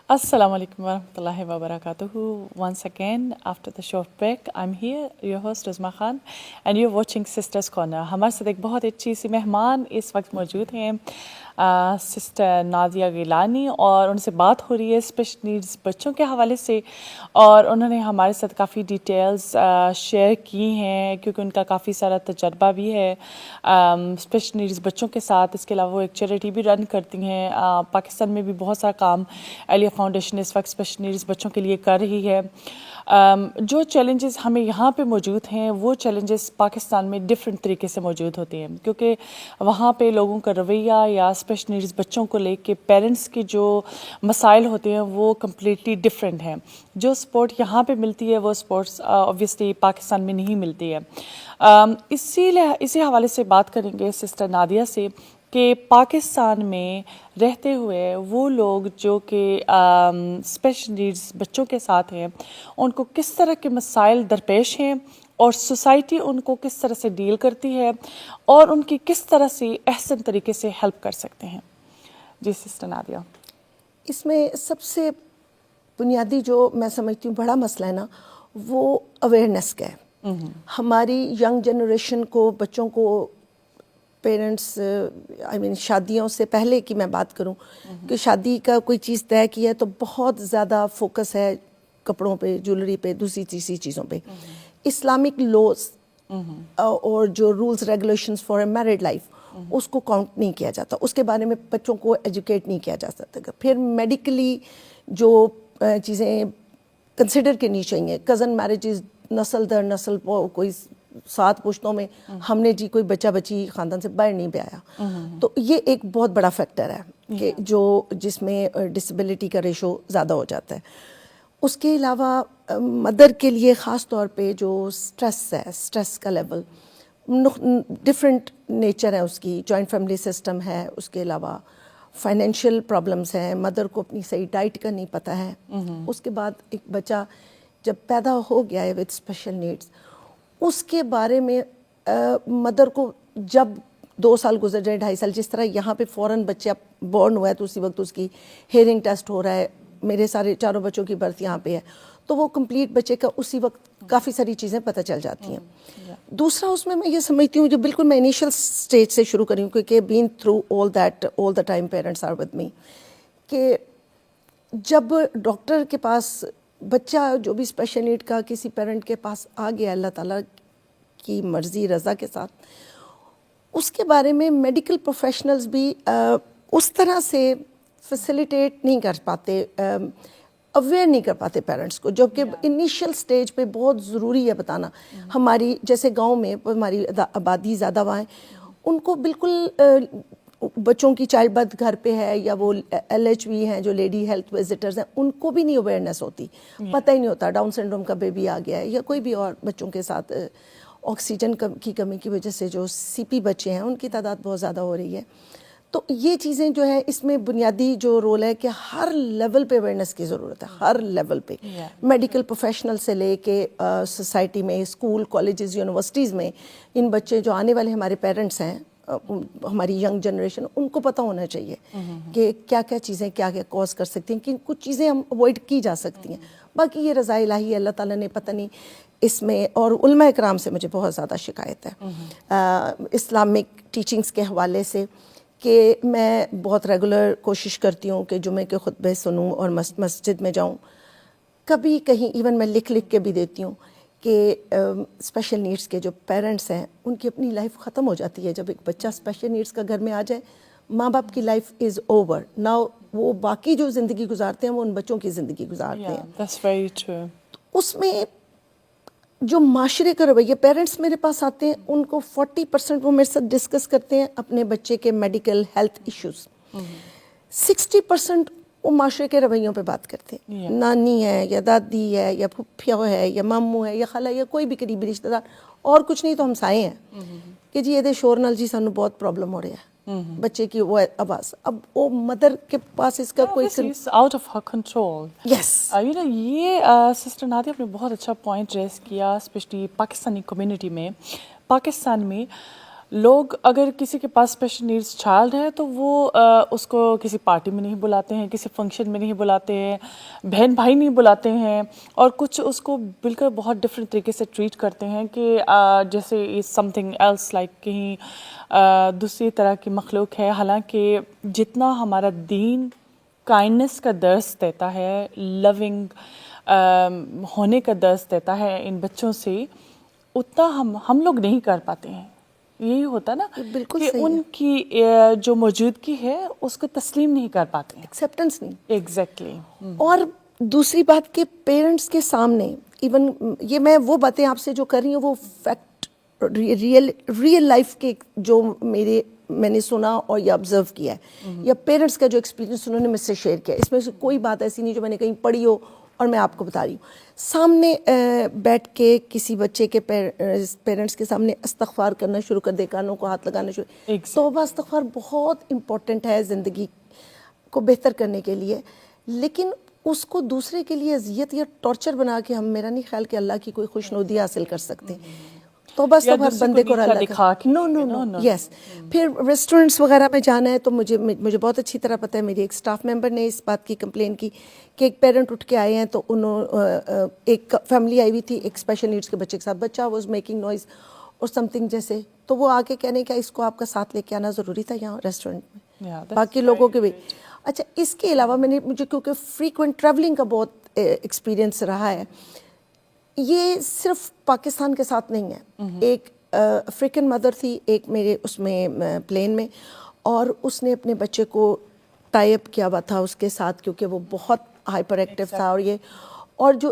Assalamu alaikum warahmatullahi wabarakatuh. Once again, after the short break, I'm here, your host Uzma Khan, and you're watching Sisters Corner. ہمارے ساتھ ایک بہت اچھی سی مہمان اس وقت موجود ہیں سسٹر نادیہ گیلانی، اور ان سے بات ہو رہی ہے اسپیشل نیڈز بچوں کے حوالے سے، اور انہوں نے ہمارے ساتھ کافی ڈیٹیلز شیئر کی ہیں کیونکہ ان کا کافی سارا تجربہ بھی ہے اسپیشل نیڈز بچوں کے ساتھ. اس کے علاوہ وہ ایک چیریٹی بھی رن کرتی ہیں. پاکستان میں بھی بہت سارا کام علیہ فاؤنڈیشن اس وقت اسپیشل نیڈز بچوں کے لیے کر رہی ہے. جو چیلنجز ہمیں یہاں پہ موجود ہیں وہ چیلنجز پاکستان میں ڈفرینٹ طریقے سے موجود ہوتے ہیں، کیونکہ وہاں پہ لوگوں کا رویہ یا اسپیشل نیڈز بچوں کو لے کے پیرنٹس کے جو مسائل ہوتے ہیں وہ کمپلیٹلی ڈفرینٹ ہیں. جو سپورٹ یہاں پہ ملتی ہے وہ سپورٹس آبویسلی پاکستان میں نہیں ملتی ہے. اسی حوالے سے بات کریں گے سسٹر نادیہ سے کہ پاکستان میں رہتے ہوئے وہ لوگ جو کہ اسپیشل نیڈز بچوں کے ساتھ ہیں ان کو کس طرح کے مسائل درپیش ہیں، اور سوسائٹی ان کو کس طرح سے ڈیل کرتی ہے، اور ان کی کس طرح سے احسن طریقے سے ہیلپ کر سکتے ہیں. جی سسٹر نادیہ. اس میں سب سے بنیادی جو میں سمجھتی ہوں بڑا مسئلہ ہے نا، وہ اویئرنیس کا ہے. ہماری ینگ جنریشن کو، بچوں کو، پیرنٹس شادیوں سے پہلے کی میں بات کروں کہ شادی کا کوئی چیز طے کی ہے تو بہت زیادہ فوکس ہے کپڑوں پہ، جولری پہ، دوسری تیسری چیزوں پہ. اسلامک لوز اور جو rules regulations for a married life اس کو کاؤنٹ نہیں کیا جاتا، اس کے بارے میں بچوں کو ایجوکیٹ نہیں کیا جا سکتا. پھر میڈیکلی جو چیزیں کنسیڈر کرنی چاہیے، کزن میرجز، نسل در نسل، کوئی 7 پشتوں میں ہم نے کوئی بچہ بچی خاندان سے باہر نہیں بھی آیا، تو یہ ایک بہت بڑا فیکٹر ہے کہ جس میں ڈسیبلٹی کا ریشو زیادہ ہو جاتا ہے. اس کے علاوہ مدر کے لیے خاص طور پہ جو سٹریس ہے، سٹریس کا لیول ڈفرینٹ نیچر ہے اس کی. جوائنٹ فیملی سسٹم ہے، اس کے علاوہ فائنینشیل پرابلمس ہیں، مدر کو اپنی صحیح ڈائٹ کا نہیں پتہ ہے. اس کے بعد ایک بچہ جب پیدا ہو گیا ہے وتھ اسپیشل نیڈس، اس کے بارے میں مدر کو جب 2 سال گزر جائے، 2.5 سال، جس طرح یہاں پہ فوراً بچہ بورن ہوا ہے تو اسی وقت اس کی ہیئرنگ ٹیسٹ ہو رہا ہے. میرے سارے 4 بچوں کی برتھ یہاں پہ ہے، تو وہ کمپلیٹ بچے کا اسی وقت کافی ساری چیزیں پتہ چل جاتی ہیں. دوسرا اس میں یہ سمجھتی ہوں جو بالکل میں انیشیل سٹیج سے شروع کری ہوں، کیونکہ been through all that all the time parents are with me, کہ جب ڈاکٹر کے پاس بچہ جو بھی اسپیشل نیڈ کا کسی پیرنٹ کے پاس آ گیا اللہ تعالیٰ کی مرضی رضا کے ساتھ، اس کے بارے میں میڈیکل پروفیشنلز بھی اس طرح سے فیسیلیٹیٹ نہیں کر پاتے، اویئر نہیں کر پاتے پیرنٹس کو، جو کہ انیشیل سٹیج پہ بہت ضروری ہے بتانا. ہماری جیسے گاؤں میں ہماری آبادی زیادہ وہاں ہے، ان کو بالکل بچوں کی چائلڈ برتھ گھر پہ ہے، یا وہ LHV ہیں جو لیڈی ہیلتھ وزٹرز ہیں، ان کو بھی نہیں اویئرنیس ہوتی، پتہ ہی نہیں ہوتا ڈاؤن سنڈروم کا بیبی آ گیا ہے، یا کوئی بھی اور بچوں کے ساتھ آکسیجن کی کمی کی وجہ سے جو CP بچے ہیں ان کی تعداد بہت زیادہ ہو رہی ہے. تو یہ چیزیں جو ہے اس میں بنیادی جو رول ہے کہ ہر لیول پہ اویئرنیس کی ضرورت ہے، ہر لیول پہ، میڈیکل پروفیشنل سے لے کے سوسائٹی میں، اسکول، کالجز، یونیورسٹیز میں. ان بچے جو آنے والے ہمارے پیرنٹس ہیں، ہماری ینگ جنریشن، ان کو پتہ ہونا چاہیے کہ کیا کیا چیزیں کیا کیا کوز کر سکتی ہیں، کہ کچھ چیزیں ہم اوائڈ کی جا سکتی ہیں. باقی یہ رضا الہی ہے، اللہ تعالیٰ نے پتہ نہیں اس میں. اور علماء کرام سے مجھے بہت زیادہ شکایت ہے اسلامک ٹیچنگز کے حوالے سے، کہ میں بہت ریگولر کوشش کرتی ہوں کہ جمعے کے خطبے سنوں اور مسجد میں جاؤں. کبھی کہیں ایون میں لکھ کے بھی دیتی ہوں کہ اسپیشل نیڈس کے جو پیرنٹس ہیں ان کی اپنی لائف ختم ہو جاتی ہے. جب ایک بچہ اسپیشل نیڈس کا گھر میں آ جائے، ماں باپ کی لائف از اوور. ناؤ وہ باقی جو زندگی گزارتے ہیں وہ ان بچوں کی زندگی گزارتے ہیں. That's very true. اس میں جو معاشرے کا رویہ، پیرنٹس میرے پاس آتے ہیں، ان کو 40% وہ میرے ساتھ ڈسکس کرتے ہیں اپنے بچے کے میڈیکل ہیلتھ ایشوز. 60% وہ معاشرے کے رویوں پہ بات کرتے ہیں. نانی ہے یا دادی ہے یا پھپھیا ہے یا ماموں ہے یا خالہ یا کوئی بھی قریبی رشتہ دار، اور کچھ نہیں تو ہمسائے ہیں کہ جی یہ شور نال جی سانو بہت پرابلم ہو رہا ہے بچے کی وہ آواز. اب وہ مدر کے پاس اس کا کوئی آؤٹ آف ہر کنٹرول. یس یہ سسٹر نادیہ آپ نے بہت اچھا پوائنٹ ریز کیا. اسپیشلی پاکستانی کمیونٹی میں، پاکستان میں لوگ اگر کسی کے پاس اسپیشل نیڈس چائلڈ ہے تو وہ اس کو کسی پارٹی میں نہیں بلاتے ہیں, کسی فنکشن میں نہیں بلاتے ہیں, بہن بھائی نہیں بلاتے ہیں, اور کچھ اس کو بالکل بہت ڈفرینٹ طریقے سے ٹریٹ کرتے ہیں کہ جیسے سم تھنگ ایلس لائک کہیں دوسری طرح کی مخلوق ہے. حالانکہ جتنا ہمارا دین کائنڈنس کا درس دیتا ہے, لونگ ہونے کا درس دیتا ہے ان بچوں سے, اتنا ہم لوگ نہیں کر پاتے ہیں. یہی ہوتا نا بالکل کہ صحیح ان کی جو موجودگی ہے اس کو تسلیم نہیں کر پاتے ہیں, ایکسیپٹنس نہیں. ایگزیکٹلی. اور دوسری بات کہ پیرنٹس کے سامنے ایون یہ میں وہ باتیں آپ سے جو کر رہی ہوں وہ فیکٹ ریئل لائف کے جو میں نے سنا اور یہ آبزرو کیا ہے, یا پیرنٹس کا جو ایکسپیرینس انہوں نے مجھ سے شیئر کیا, اس میں سے کوئی بات ایسی نہیں جو میں نے کہیں پڑھی ہو اور میں آپ کو بتا رہی ہوں. سامنے بیٹھ کے کسی بچے کے پیرنٹس کے سامنے استغفار کرنا شروع کر دے, کانوں کو ہاتھ لگانا شروع. توبہ استغفار بہت امپورٹنٹ ہے زندگی کو بہتر کرنے کے لیے, لیکن اس کو دوسرے کے لیے اذیت یا ٹارچر بنا کے میرا نہیں خیال کہ اللہ کی کوئی خوشنودی حاصل کر سکتے. توبہ استغفار بندے کو اللہ کا نو یس. پھر ریسٹورینٹس وغیرہ میں جانا ہے تو مجھے بہت اچھی طرح پتہ ہے, میری ایک اسٹاف ممبر نے اس بات کی کمپلین کی کہ ایک پیرنٹ اٹھ کے آئے ہیں تو ایک فیملی آئی ہوئی تھی ایک اسپیشل نیڈس کے بچے کے ساتھ, بچہ واز میکنگ نوائز اور سم تھنگ جیسے, تو وہ آ کے کہنے کیا اس کو آپ کا ساتھ لے کے آنا ضروری تھا یہاں ریسٹورینٹ میں, باقی لوگوں کے بھی. اچھا, اس کے علاوہ مجھے کیونکہ فریکوینٹ ٹریولنگ کا بہت ایکسپیرینس رہا ہے, یہ صرف پاکستان کے ساتھ نہیں ہے. ایک افریقن مدر تھی ایک میرے اس میں پلین میں, اور اس نے اپنے بچے کو ٹائی اپ کیا ہوا تھا اس کے ساتھ کیونکہ وہ بہت ہائپر ایکٹیو تھا, اور جو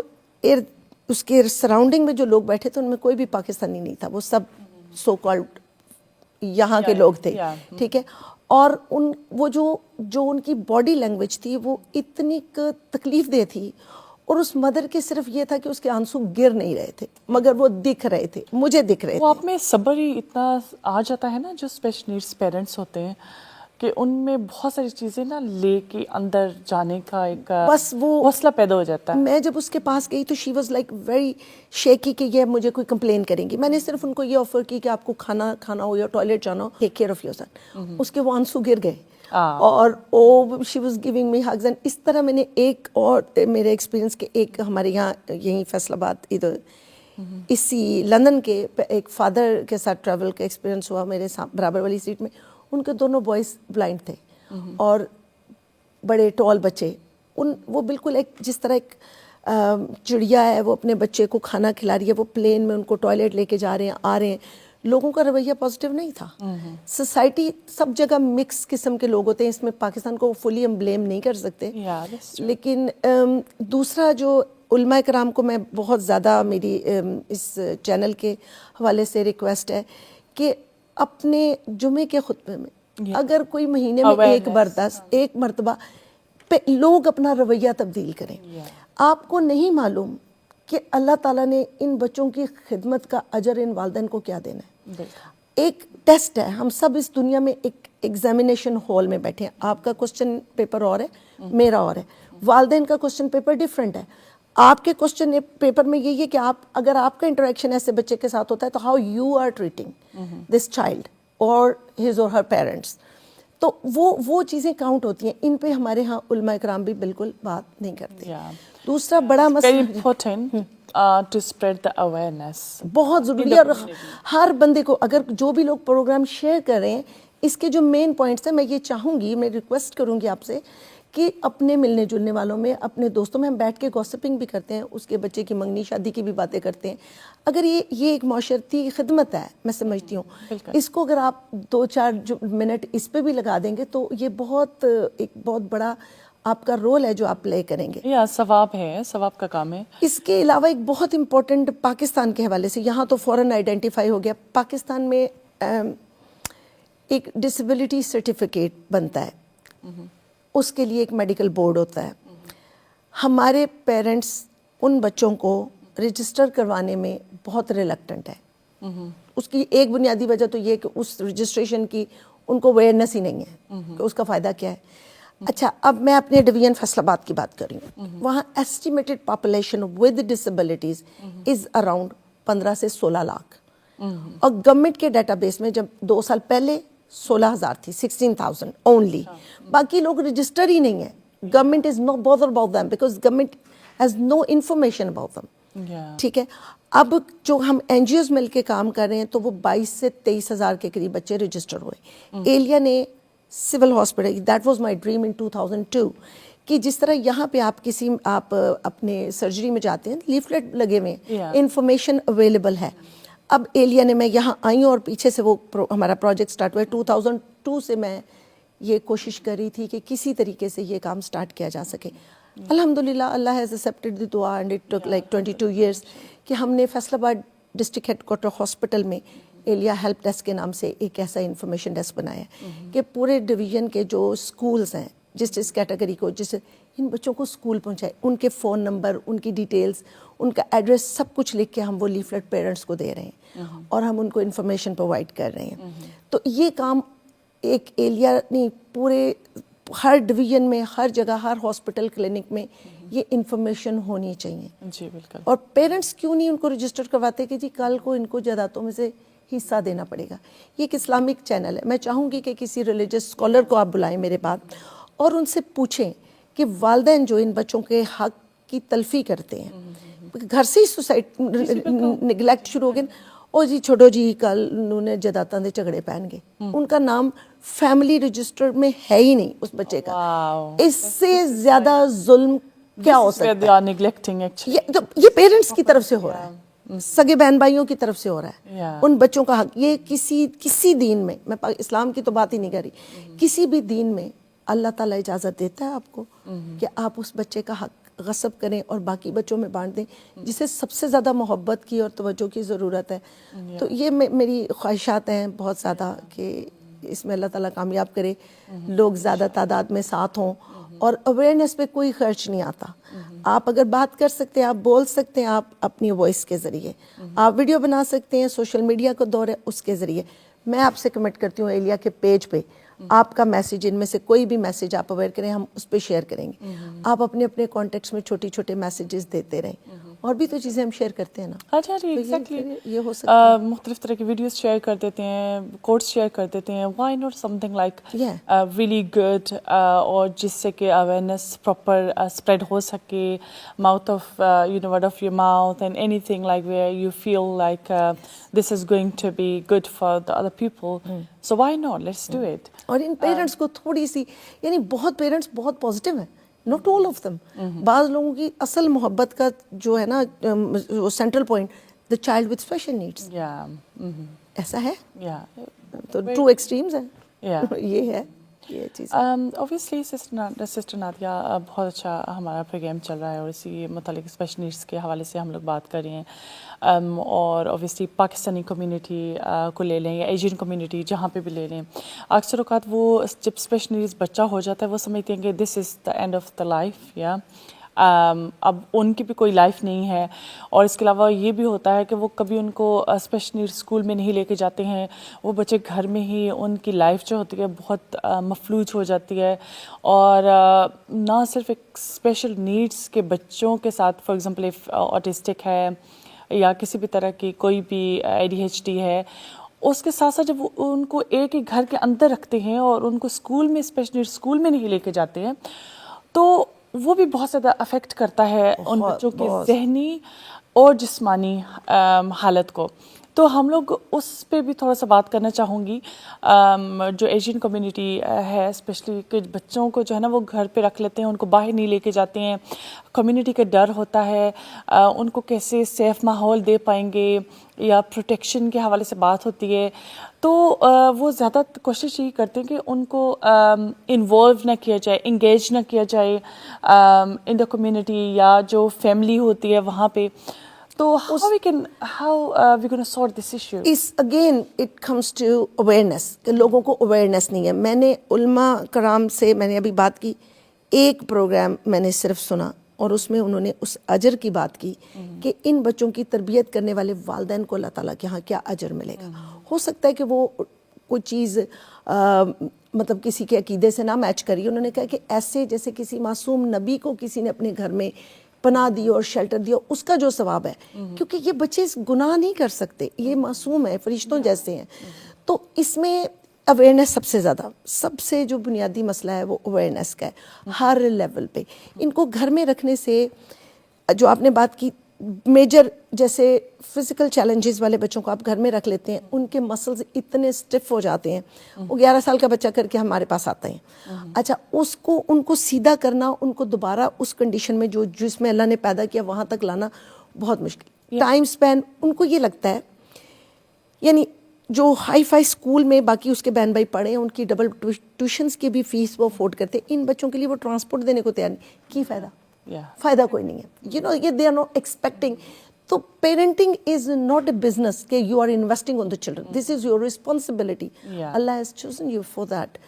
اس کے سراؤنڈنگ میں جو لوگ بیٹھے تھے ان میں کوئی بھی پاکستانی نہیں تھا, وہ سب سو کالڈ یہاں کے لوگ تھے, ٹھیک ہے. اور وہ جو ان کی باڈی لینگویج تھی وہ اتنی تکلیف دہ تھی, اور اس مدر کے صرف یہ تھا کہ اس کے آنسو گر نہیں رہے تھے مگر وہ دکھ رہے تھے, مجھے دکھ رہے تھے. وہ آپ میں صبر ہی اتنا آ جاتا ہے نا جو اسپیشل نیڈس پیرنٹس ہوتے ہیں کہ ان میں بہت ساری چیزیں نا لے کے اندر جانے کا ایک بس وہ حوصلہ پیدا ہو جاتا ہے. میں جب اس کے پاس گئی تو شی واز لائک ویری شیکی کہ یہ مجھے کوئی کمپلین کریں گی. میں نے صرف ان کو یہ آفر کی کہ آپ کو کھانا ہو یا ٹوائلٹ جانا ہو, take care of your son. اس کے وہ آنسو گر گئے اور she was giving me hugs. And اس طرح میں نے ایک اور میرے ایکسپیرینس کے ایک ہمارے یہاں یہیں فیصل آباد ادھر اسی لندن کے ایک فادر کے ساتھ ٹریول کا ایکسپیرینس ہوا میرے برابر والی سیٹ میں. ان کے دونوں بوائز بلائنڈ تھے اور بڑے ٹال بچے. وہ بالکل ایک جس طرح ایک چڑیا ہے وہ اپنے بچے کو کھانا کھلا رہی ہے, وہ پلین میں ان کو ٹوائلٹ لے کے جا رہے ہیں آ رہے ہیں. لوگوں کا رویہ پازیٹیو نہیں تھا. سوسائٹی سب جگہ مکس قسم کے لوگ ہوتے ہیں, اس میں پاکستان کو فلی ہم بلیم نہیں کر سکتے. لیکن دوسرا جو علماء کرام کو میں بہت زیادہ میری اس چینل کے حوالے سے ریکویسٹ ہے کہ اپنے جمعے کے خطبے میں اگر کوئی مہینے میں ایک مرتبہ لوگ اپنا رویہ تبدیل کریں. آپ کو نہیں معلوم کہ اللہ تعالیٰ نے ان بچوں کی خدمت کا اجر ان والدین کو کیا دینا ہے. ایک ٹیسٹ ہے, ہم سب اس دنیا میں ایک ایگزامینیشن ہال میں بیٹھے ہیں. آپ کا کوسچن پیپر اور ہے, میرا اور ہے, والدین کا کوسچن پیپر ڈفرینٹ ہے. آپ کے کوسچن پیپر میں یہی ہے کہ اگر آپ کا انٹریکشن ایسے بچے کے ساتھ ہوتا ہے تو how you are treating this child اور ہز اور ہر پیرنٹس. تو وہ چیزیں کاؤنٹ ہوتی ہیں. ان پہ ہمارے ہاں علماء کرام بھی بالکل بات نہیں کرتے. دوسرا بڑا مسئلہ to spread the awareness بہت ضروری ہے, اور ہر بندے کو اگر جو بھی لوگ پروگرام شیئر کریں اس کے جو مین پوائنٹس ہیں میں یہ چاہوں گی, میں ریکویسٹ کروں گی آپ سے کہ اپنے ملنے جلنے والوں میں اپنے دوستوں میں ہم بیٹھ کے گوسپنگ بھی کرتے ہیں, اس کے بچے کی منگنی شادی کی بھی باتیں کرتے ہیں. اگر یہ ایک معاشرتی خدمت ہے میں سمجھتی ہوں, اس کو اگر آپ 2-4 منٹ اس پہ بھی لگا دیں گے تو یہ ایک بہت بڑا آپ کا رول ہے جو آپ پلے کریں گے. ثواب ہے, ثواب کا کام ہے. اس کے علاوہ ایک بہت امپورٹنٹ پاکستان کے حوالے سے, یہاں تو فوراً آئیڈینٹیفائی ہو گیا, پاکستان میں ایک ڈسیبلٹی سرٹیفکیٹ بنتا ہے, اس کے لیے ایک میڈیکل بورڈ ہوتا ہے. ہمارے پیرنٹس ان بچوں کو رجسٹر کروانے میں بہت ریلکٹنٹ ہے. اس کی ایک بنیادی وجہ تو یہ کہ اس رجسٹریشن کی ان کو اویئرنیس ہی نہیں ہے کہ اس کا فائدہ کیا ہے. اچھا, اب میں اپنے ڈویژن فیصل آباد کی بات کر رہی ہوں. وہاں estimated population with disabilities is around 15 سے 16 لاکھ. اور گورنمنٹ کے ڈیٹا بیس میں جب 2 سال پہلے 16,000 تھی, 16,000 اونلی. باقی لوگ رجسٹر ہی نہیں ہیں. Government is not bother about them because government has no information about them. ٹھیک ہے, اب جو ہم این جی اوز مل کے کام کر رہے ہیں تو وہ 22 سے 23,000 کے قریب بچے رجسٹر ہوئے. ایلیا نے civil hospital, that was my dream in 2002, کہ جس طرح یہاں پہ آپ اپنے سرجری میں جاتے ہیں, لیفلیٹ لگے ہوئے ہیں, انفارمیشن اویلیبل ہے. اب ایلیا نے, میں یہاں آئی ہوں اور پیچھے سے وہ ہمارا پروجیکٹ سٹارٹ ہوا ہے. 2002 سے میں یہ کوشش کر رہی تھی کہ کسی طریقے سے یہ کام سٹارٹ کیا جا سکے. الحمدللہ اللہ ہیز ایکسیپٹڈ دی دعا and it took like 22 years کہ ہم نے فیصل آباد ڈسٹرکٹ ہیڈ کوارٹر ہاسپٹل میں ایلیا ہیلپ ڈیسک کے نام سے ایک ایسا انفارمیشن ڈیسک بنایا ہے کہ پورے ڈویژن کے جو اسکولز ہیں جس کیٹیگری کو, جس ان بچوں کو اسکول پہنچائے, ان کے فون نمبر, ان کی ڈیٹیلز, ان کا ایڈریس, سب کچھ لکھ کے ہم وہ لیفلیٹ پیرنٹس کو دے رہے ہیں اور ہم ان کو انفارمیشن پرووائڈ کر رہے ہیں. تو یہ کام ایک ایلیا نہیں, پورے ہر ڈویژن میں, ہر جگہ, ہر ہاسپٹل کلینک میں یہ انفارمیشن ہونی چاہیے. جی بالکل. اور پیرنٹس کیوں نہیں ان کو رجسٹر کرواتے کہ جی کل کو ان کو جائیدادوں میں سے حصہ دینا پڑے گا. یہ ایک اسلامک چینل ہے. میں چاہوں گی کہ کسی ریلیجس اسکالر کو آپ بلائیں میرے پاس اور ان سے پوچھیں کہ والدین جو ان بچوں کے حق کی تلفی کرتے ہیں, گھر سے ہی سوسائٹی نگلیکٹ شروع ہو گیا, او جی چھوٹو جی کل انہوں نے جداتاں دے جھگڑے پہن گئے, ان کا نام فیملی رجسٹر میں ہے ہی نہیں اس بچے کا. اس سے زیادہ ظلم کیا ہو سکتا ہے؟ یہ پیرنٹس کی طرف سے ہو رہا ہے, سگے بہن بھائیوں کی طرف سے ہو رہا ہے. ان بچوں کا حق, یہ کسی دین میں, میں اسلام کی تو بات ہی نہیں کر رہی, کسی بھی دین میں اللہ تعالیٰ اجازت دیتا ہے آپ کو کہ آپ اس بچے کا حق غصب کریں اور باقی بچوں میں بانٹ دیں جسے سب سے زیادہ محبت کی اور توجہ کی ضرورت ہے. تو یہ میری خواہشات ہیں بہت زیادہ کہ اس میں اللہ تعالیٰ کامیاب کرے, لوگ زیادہ تعداد میں ساتھ ہوں, اور اویئرنیس پہ کوئی خرچ نہیں آتا. آپ اگر بات کر سکتے ہیں, آپ بول سکتے ہیں, آپ اپنی وائس کے ذریعے, آپ ویڈیو بنا سکتے ہیں, سوشل میڈیا کا دور ہے اس کے ذریعے. میں آپ سے کمٹ کرتی ہوں ایلیا کے پیج پہ آپ کا میسیج, ان میں سے کوئی بھی میسیج آپ اویئر کریں, ہم اس پہ شیئر کریں گے. آپ اپنے اپنے کانٹیکٹس میں چھوٹی چھوٹے میسیجز دیتے رہیں, اور بھی تو چیزیں ہم شیئر کرتے ہیں نا. اچھا جی ایگزیکٹلی, یہ ہو سکتا ہے مختلف طرح کی ویڈیوز شیئر کر دیتے ہیں, کوٹس شیئر کر دیتے ہیں, why not something like really good, اور جس سے کہ اویئرنیس پراپر اسپریڈ ہو سکے, mouth of word of your mouth and anything like where you feel like this is going to be good for the other people, so why not, let's do it. اور ان parents کو تھوڑی سی, یعنی بہت parents بہت positive ہیں, not all of them. بعض لوگوں کی اصل محبت کا جو ہے نا central point, the child with special needs, ایسا ہے. تو ٹو ایکسٹریمز ہیں, یہ ہے یہ چیز. اوبیسلی سسٹر نادیہ, بہت اچھا ہمارا پروگرام چل رہا ہے اور اسی متعلق اسپیشل نیڈس کے حوالے سے ہم لوگ بات کر رہے ہیں. اور اوبیسلی پاکستانی کمیونٹی کو لے لیں یا ایشین کمیونٹی جہاں پہ بھی لے لیں, اکثر اوقات وہ جب اسپیشل نیڈس بچہ ہو جاتا ہے وہ سمجھتے ہیں کہ this is the end of the life, یا اب ان کی بھی کوئی لائف نہیں ہے. اور اس کے علاوہ یہ بھی ہوتا ہے کہ وہ کبھی ان کو اسپیشل نیڈس اسکول میں نہیں لے کے جاتے ہیں, وہ بچے گھر میں ہی, ان کی لائف جو ہوتی ہے بہت مفلوج ہو جاتی ہے. اور نہ صرف ایک اسپیشل نیڈس کے بچوں کے ساتھ, فار ایگزامپل آٹسٹک ہے یا کسی بھی طرح کی کوئی بھی ADHD ہے, اس کے ساتھ ساتھ جب ان کو ایک ہی گھر کے اندر رکھتے ہیں اور ان کو اسکول میں اسپیشل نیڈس اسکول میں نہیں لے کے جاتے ہیں, تو وہ بھی بہت زیادہ افیکٹ کرتا ہے ان بچوں کی ذہنی اور جسمانی حالت کو. تو ہم لوگ اس پہ بھی تھوڑا سا بات کرنا چاہوں گی. جو ایشین کمیونٹی ہے اسپیشلی کہ بچوں کو جو ہے نا وہ گھر پہ رکھ لیتے ہیں, ان کو باہر نہیں لے کے جاتے ہیں, کمیونٹی کا ڈر ہوتا ہے, ان کو کیسے سیف ماحول دے پائیں گے, یا پروٹیکشن کے حوالے سے بات ہوتی ہے. تو وہ زیادہ کوشش یہی کرتے ہیں کہ ان کو انوالو نہ کیا جائے, انگیج نہ کیا جائے ان دا کمیونٹی یا جو فیملی ہوتی ہے وہاں پہ. تو how we gonna sort this issue? Again it comes to awareness, کہ لوگوں کو اویئرنیس نہیں ہے. میں نے علماء کرام سے میں نے ابھی بات کی, ایک پروگرام میں نے صرف سنا اور اس میں انہوں نے اس اجر کی بات کی کہ ان بچوں کی تربیت کرنے والے والدین کو اللہ تعالیٰ کے ہاں کیا اجر ملے گا. ہو سکتا ہے کہ وہ کوئی چیز مطلب کسی کے عقیدے سے نہ میچ کری. انہوں نے کہا کہ ایسے جیسے کسی معصوم نبی کو کسی نے اپنے گھر میں پناہ دی اور شیلٹر دیا, اس کا جو ثواب ہے, کیونکہ یہ بچے گناہ نہیں کر سکتے, یہ معصوم ہیں, فرشتوں جیسے ہیں. تو اس میں اویئرنیس سب سے جو بنیادی مسئلہ ہے وہ اویئرنیس کا ہے ہر لیول پہ. ان کو گھر میں رکھنے سے, جو آپ نے بات کی میجر جیسے فزیکل چیلنجز والے بچوں کو آپ گھر میں رکھ لیتے ہیں, ان کے مسلز اتنے اسٹف ہو جاتے ہیں, وہ 11 سال کا بچہ کر کے ہمارے پاس آتے ہیں. اچھا, ان کو سیدھا کرنا, ان کو دوبارہ اس کنڈیشن میں جس میں اللہ نے پیدا کیا وہاں تک لانا بہت مشکل. ٹائم سپین ان کو یہ لگتا ہے, یعنی جو ہائی فائی اسکول میں باقی اس کے بہن بھائی پڑھے ہیں, ان کی ڈبل ٹیوشنس کی بھی فیس وہ افورڈ کرتے, ان بچوں کے لیے وہ ٹرانسپورٹ دینے کو تیار نہیں. کی فائدہ کوئی نہیں ہے. یہ دے آر ناٹ ایکسپیکٹنگ. تو parenting is not a business کہ you are investing on the children, this is your responsibility. اللہ has chosen you for that.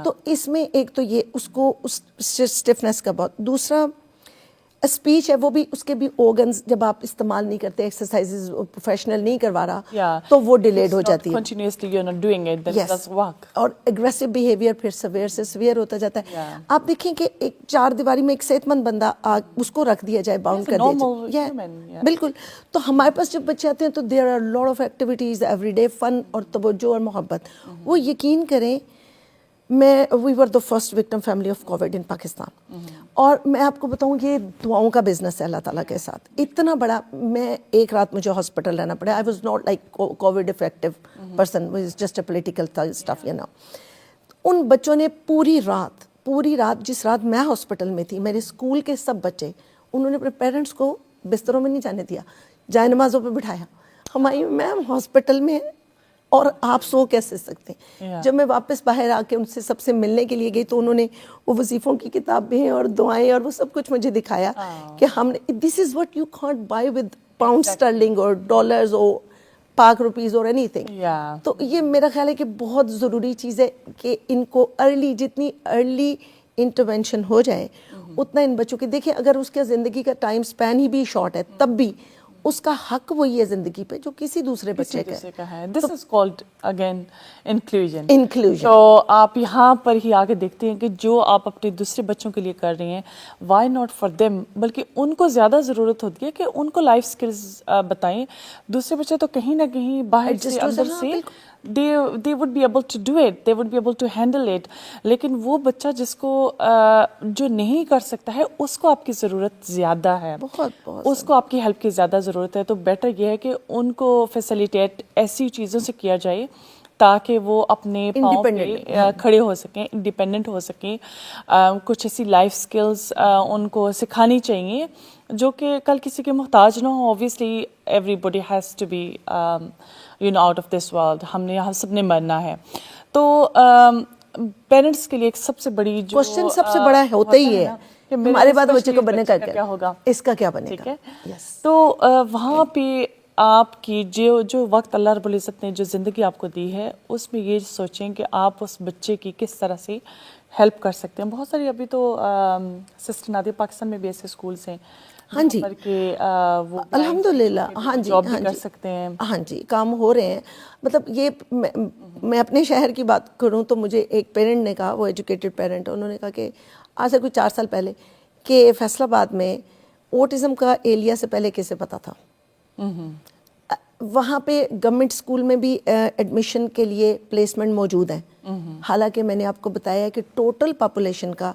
تو اس میں ایک تو یہ اس کو اسٹفنس کا بہت. دوسرا اسپیچ ہے, وہ بھی اس کے بھی organs جب آپ استعمال نہیں کرتے, ایکسرسائزز پروفیشنل نہیں کروا رہا تو وہ ڈیلیڈ ہو جاتی ہے. اور اگریسو بیہیویئر پھر سویئر سے سویئر ہوتا جاتا ہے. آپ دیکھیں کہ ایک 4 دیواری میں ایک صحت مند بندہ اس کو رکھ دیا جائے, باؤنڈ کر دیا جائے, بالکل. تو ہمارے پاس جب بچے آتے ہیں تو there are lot of activities every day, fun اور توجہ اور محبت. وہ یقین کریں, we were the first victim family of covid in Pakistan. اور میں آپ کو بتاؤں, یہ دعاؤں کا بزنس ہے اللہ تعالیٰ کے ساتھ اتنا بڑا. میں ایک رات مجھے ہاسپٹل رہنا پڑا. I was not like covid affected person, just a political stuff, ان بچوں نے پوری رات جس رات میں ہاسپٹل میں تھی, میرے اسکول کے سب بچے, انہوں نے اپنے پیرنٹس کو بستروں میں نہیں جانے دیا, جائے نمازوں پہ بٹھایا. ہماری میم ہاسپٹل میں اور آپ سو کیسے سکتے ہیں. جب میں واپس باہر آ کے ان سے سب سے ملنے کے لیے گئی تو انہوں نے وہ وظیفوں کی کتابیں اور دعائیں اور وہ سب کچھ مجھے دکھایا کہ ہم نے, this is what you can't buy with pound sterling اور ڈالرز اور پاک روپیز اور اینی تھنگ. تو یہ میرا خیال ہے کہ بہت ضروری چیز ہے کہ ان کو جتنی ارلی انٹرونشن ہو جائے اتنا ان بچوں کے. دیکھیں اگر اس کا زندگی کا ٹائم سپین ہی بھی شارٹ ہے, تب بھی اس کا حق وہی ہے زندگی پہ جو کسی دوسرے بچے کا ہے. دس از کالڈ اگین انکلوژن. تو آپ یہاں پر ہی آگے دیکھتے ہیں کہ جو آپ اپنے دوسرے بچوں کے لیے کر رہی ہیں, وائی ناٹ فار دیم, بلکہ ان کو زیادہ ضرورت ہوتی ہے کہ ان کو لائف اسکلز بتائیں. دوسرے بچے تو کہیں نہ کہیں باہر سے اندر سے they would be able to do it, they would be able to handle it. لیکن وہ بچہ جس کو جو نہیں کر سکتا ہے اس کو آپ کی ضرورت زیادہ ہے, اس کو آپ کی ہیلپ کی زیادہ ضرورت ہے. تو بیٹر یہ ہے کہ ان کو فیسیلیٹیٹ ایسی چیزوں سے کیا جائے تاکہ وہ اپنے پاؤں پہ کھڑے ہو سکیں, انڈیپینڈنٹ ہو سکیں. کچھ ایسی لائف سکلز ان کو سکھانی چاہیے جو کہ کل کسی کے محتاج نہ ہو. Obviously everybody has to be out of this world, ہم نے یہاں سب نے مرنا ہے. تو پیرنٹس کے لیے ایک سب سے بڑی جو کوشچن سب سے بڑا ہوتا ہی ہے ہمارے بعد بچے کو بنے کا کیا ہوگا, اس کا کیا بنے گا. تو وہاں پہ آپ کی جو وقت اللہ رب العزت نے جو زندگی آپ کو دی ہے اس میں یہ سوچیں کہ آپ اس بچے کی کس طرح سے ہیلپ کر سکتے ہیں. بہت ساری ابھی تو سسٹر نادیہ پاکستان میں بھی ایسے اسکولس ہیں ہاں جی, الحمد للہ, ہاں جی, کر سکتے ہیں. ہاں جی, کام ہو رہے ہیں. مطلب یہ میں اپنے شہر کی بات کروں تو مجھے ایک پیرنٹ نے کہا, وہ ایجوکیٹڈ پیرنٹ, انہوں نے کہا کہ آج سے کوئی 4 سال پہلے کہ فیصل آباد میں اوٹزم کا ایلیا سے پہلے کیسے پتا تھا. وہاں پہ گورنمنٹ اسکول میں بھی ایڈمیشن کے لیے پلیسمنٹ موجود ہیں. حالانکہ میں نے آپ کو بتایا کہ ٹوٹل پاپولیشن کا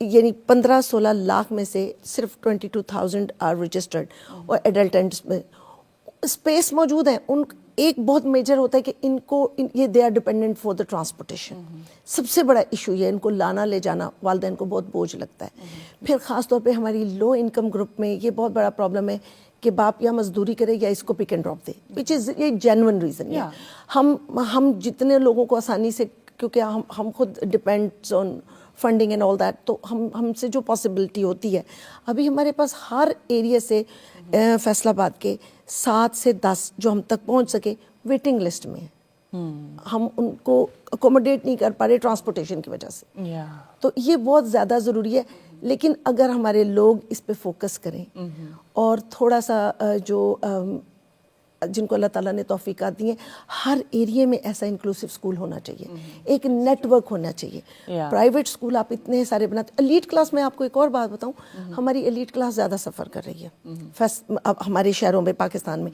یعنی 15-16 لاکھ میں سے صرف 22,000 آر رجسٹرڈ, اور ایڈلٹنٹس میں اسپیس موجود ہیں. ان ایک بہت میجر ہوتا ہے کہ ان کو یہ they are dependent for the transportation. سب سے بڑا ایشو یہ ان کو لانا لے جانا والدین کو بہت بوجھ لگتا ہے. پھر خاص طور پہ ہماری لو انکم گروپ میں یہ بہت بڑا پرابلم ہے کہ باپ یا مزدوری کرے یا اس کو پک اینڈ ڈراپ دے, وچ از یہ جینون ریزن ہے. ہم جتنے لوگوں کو آسانی سے, کیونکہ ہم خود depends on funding and all that, تو ہم سے جو پاسبلٹی ہوتی ہے, ابھی ہمارے پاس ہر ایریا سے فیصل آباد کے 7 سے 10 جو ہم تک پہنچ سکے ویٹنگ لسٹ میں ہیں. ہم ان کو اکوموڈیٹ نہیں کر پا رہے ٹرانسپورٹیشن کی وجہ سے. تو یہ بہت زیادہ ضروری ہے. لیکن اگر ہمارے لوگ اس پہ فوکس کریں اور تھوڑا سا جو جن کو اللہ تعالیٰ نے توفیقات دی ہیں, ہر ایریے میں ایسا انکلوسیو اسکول ہونا چاہیے, ایک نیٹ ورک ہونا چاہیے. پرائیویٹ اسکول آپ اتنے سارے بناتے. ایلیٹ کلاس میں آپ کو ایک اور بات بتاؤں, ہماری ایلیٹ کلاس زیادہ سفر کر رہی ہے اب ہمارے شہروں میں, پاکستان میں.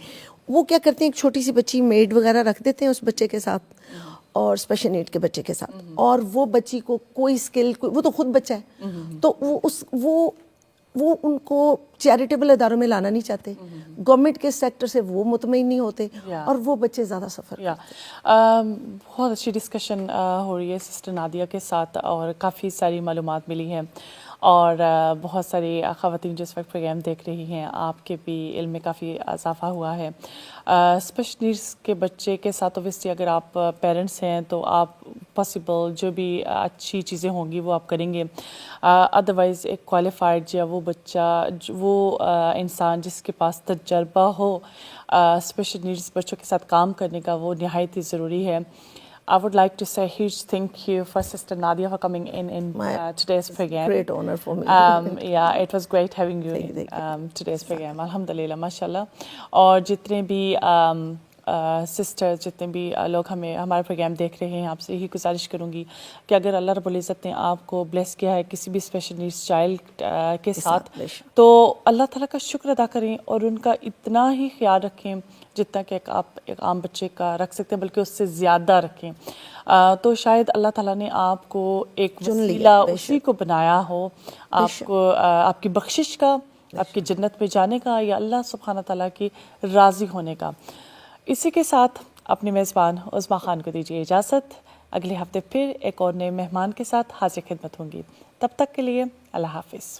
وہ کیا کرتے ہیں, ایک چھوٹی سی بچی میڈ وغیرہ رکھ دیتے ہیں اس بچے کے ساتھ اور اسپیشل نیڈ کے بچے کے ساتھ, اور وہ بچی کو کوئی اسکل, وہ تو خود بچہ ہے, تو وہ ان کو چیریٹیبل اداروں میں لانا نہیں چاہتے, گورنمنٹ کے سیکٹر سے وہ مطمئن نہیں ہوتے, اور وہ بچے زیادہ سفر کرتے. بہت اچھی ڈسکشن ہو رہی ہے سسٹر نادیہ کے ساتھ, اور کافی ساری معلومات ملی ہیں, اور بہت ساری خواتین جو اس وقت پروگرام دیکھ رہی ہیں, آپ کے بھی علم میں کافی اضافہ ہوا ہے. اسپیشل نیڈس کے بچے کے ساتھ اوبیسلی اگر آپ پیرنٹس ہیں تو آپ پاسبل جو بھی اچھی چیزیں ہوں گی وہ آپ کریں گے. ادروائز ایک کوالیفائڈ یا وہ بچہ, وہ انسان جس کے پاس تجربہ ہو اسپیشل نیڈس بچوں کے ساتھ کام کرنے کا, وہ نہایت ہی ضروری ہے. I would like to say a huge thank you for Sister Nadia for coming in today's program. Great honor for me. Yeah, it was great having you in today's program. Alhamdulillah, mashallah. اور جتنے بھی sister, جتنے بھی لوگ ہمارا programme دیکھ رہے ہیں, آپ سے یہی گزارش کروں گی کہ اگر اللہ رب العزت نے آپ کو بلیس کیا ہے کسی بھی اسپیشل نیڈس چائلڈ کے ساتھ, تو اللہ تعالیٰ کا شکر ادا کریں اور ان کا اتنا ہی خیال رکھیں جتنا کہ آپ ایک عام بچے کا رکھ سکتے ہیں, بلکہ اس سے زیادہ رکھیں. تو شاید اللہ تعالیٰ نے آپ کو ایک وسیلہ اسی کو بنایا ہو, آپ کو آپ کی بخشش کا, آپ کی جنت میں جانے کا, یا اللہ سبحانہ تعالیٰ کی راضی ہونے کا. اسی کے ساتھ اپنے میزبان عظمیٰ خان کو دیجیے اجازت. اگلے ہفتے پھر ایک اور نئے مہمان کے ساتھ حاضر خدمت ہوں گی. تب تک کے لیے اللہ حافظ.